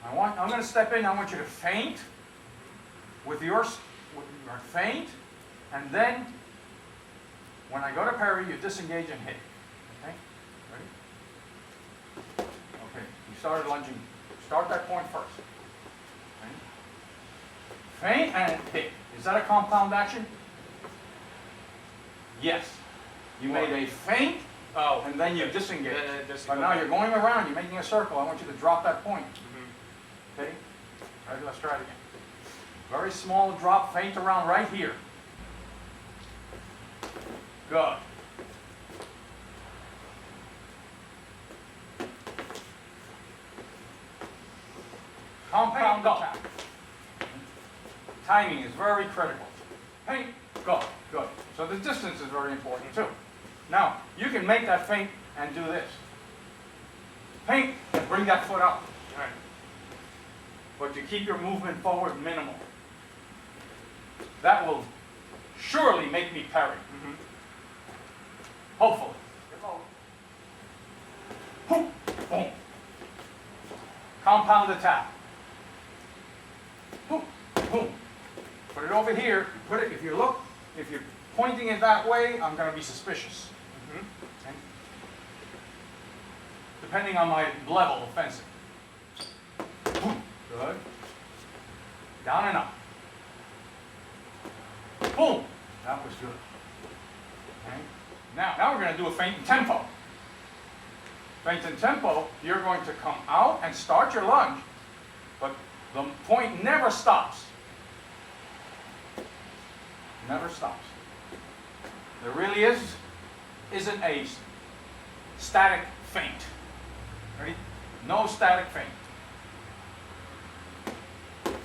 I'm going to step in. I want you to feint with your feint, and then when I go to parry, you disengage and hit. Okay? Ready? Okay. You started lunging. Start that point first. Okay. Feint and hit. Is that a compound action? Yes. You made a feint, and then you disengage. But now you're going around. You're making a circle. I want you to drop that point. Okay? All right, let's try it again. Very small drop, feint around right here. Good. Compound attack. Timing is very critical. Feint, go. Good. So the distance is very important too. Now, you can make that feint and do this. Feint and bring that foot up. Right. But you keep your movement forward minimal. That will surely make me parry. Hopefully. Boom. Boom. Compound attack. Boom. Boom. Put it over here. Put it. If you're pointing it that way, I'm going to be suspicious. Okay? Depending on my level of fencing. Boom. Good. Down and up. Boom. That was good. Okay. Now we're going to do a feint and tempo. Feint and tempo, you're going to come out and start your lunge, but the point never stops. Never stops. There really isn't a static feint. Ready? No static feint.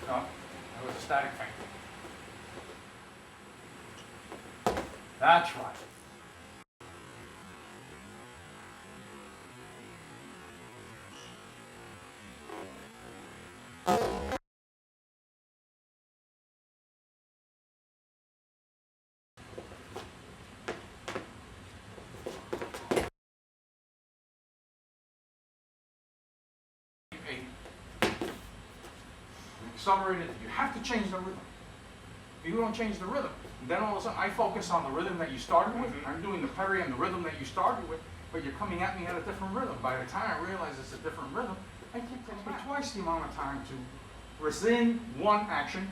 No, that was a static feint. That's right. Accelerated, you have to change the rhythm. If you don't change the rhythm, then all of a sudden I focus on the rhythm that you started with. I'm doing the parry and the rhythm that you started with, but you're coming at me at a different rhythm. By the time I realize it's a different rhythm, it takes me twice the amount of time to rescind one action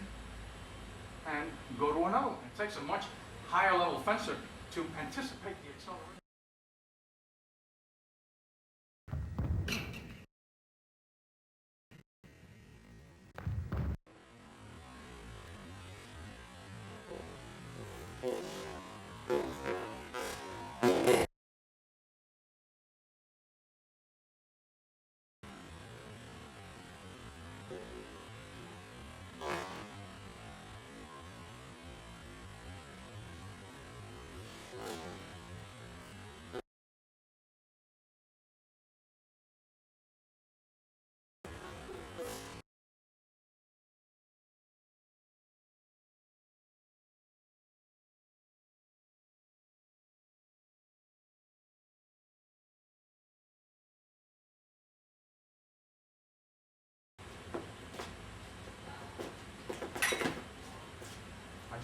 and go to another one. It takes a much higher level fencer to anticipate the acceleration.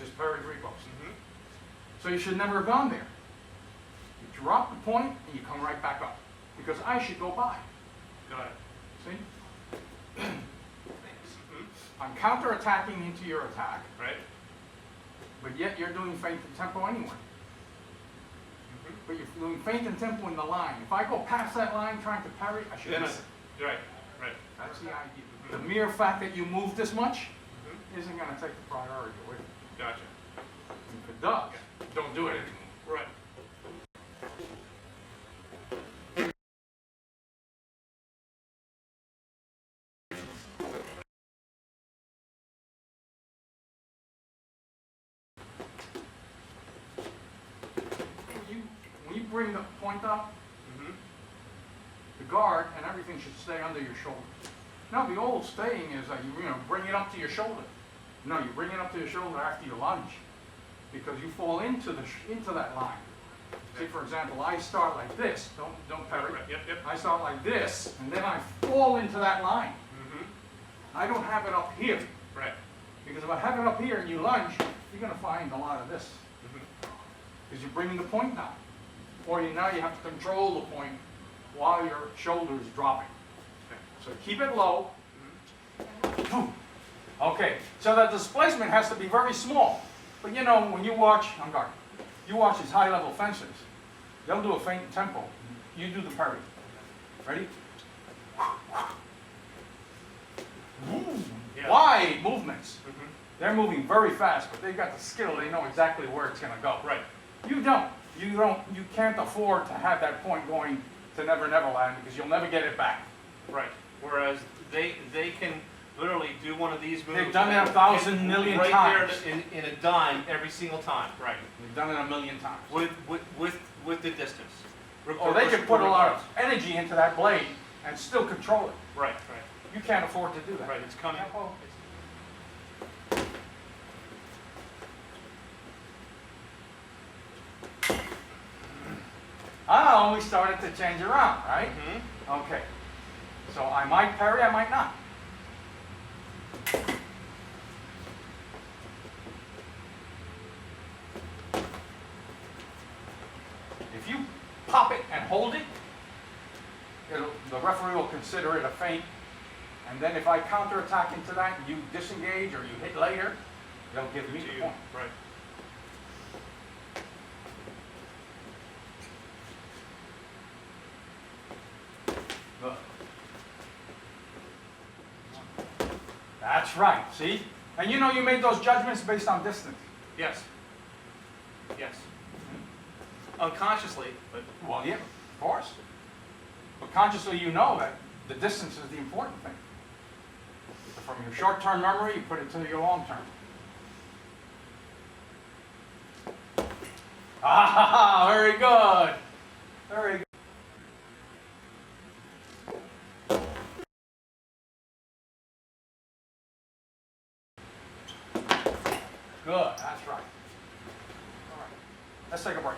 Just parried repos. So you should never have gone there. You drop the point and you come right back up. Because I should go by. Got it. See? I'm counterattacking into your attack. Right. But yet you're doing feint and tempo anyway. But you're doing feint and tempo in the line. If I go past that line trying to parry, I should miss it. Right. That's the idea. The mere fact that you move this much isn't going to take the priority away. Gotcha. If it does, don't do it anymore. Right. When you bring the point up, the guard and everything should stay under your shoulder. Now the old saying is that you bring it up to your shoulder. No, you bring it up to your shoulder after you lunge, because you fall into that line. See, for example, I start like this. Don't parry. Yep. I start like this, and then I fall into that line. I don't have it up here. Right. Because if I have it up here and you lunge, you're going to find a lot of this. Because you're bringing the point down. Or now you have to control the point while your shoulder is dropping. Okay. So keep it low. Okay, so that displacement has to be very small. But you know, when you watch, on guard, you watch these high-level fencers, they'll do a faint tempo. You do the parry. Ready? Yeah. Wide movements. They're moving very fast, but they've got the skill. They know exactly where it's going to go. Right. You don't. You can't afford to have that point going to Never Never Land because you'll never get it back. Right. Whereas they can literally do one of these moves. They've done it 1,000 million right times. There in a dime every single time. Right. They've done it a million times. With the distance. Or they can put a lot of energy into that blade and still control it. Right. Right. You can't afford to do that. Right. It's coming. I only started to change around, right? Mm-hmm. Okay. So I might parry, I might not. If you pop it and hold it, the referee will consider it a feint. And then if I counterattack into that and you disengage or you hit later, they'll give me the point. Right. Look. That's right, see? And you know you made those judgments based on distance. Yes. Yes. Unconsciously, but Well, yeah, of course. But consciously you know that the distance is the important thing. From your short-term memory, you put it to your long-term. Ah, very good. Very good. Good, that's right. All right, let's take a break.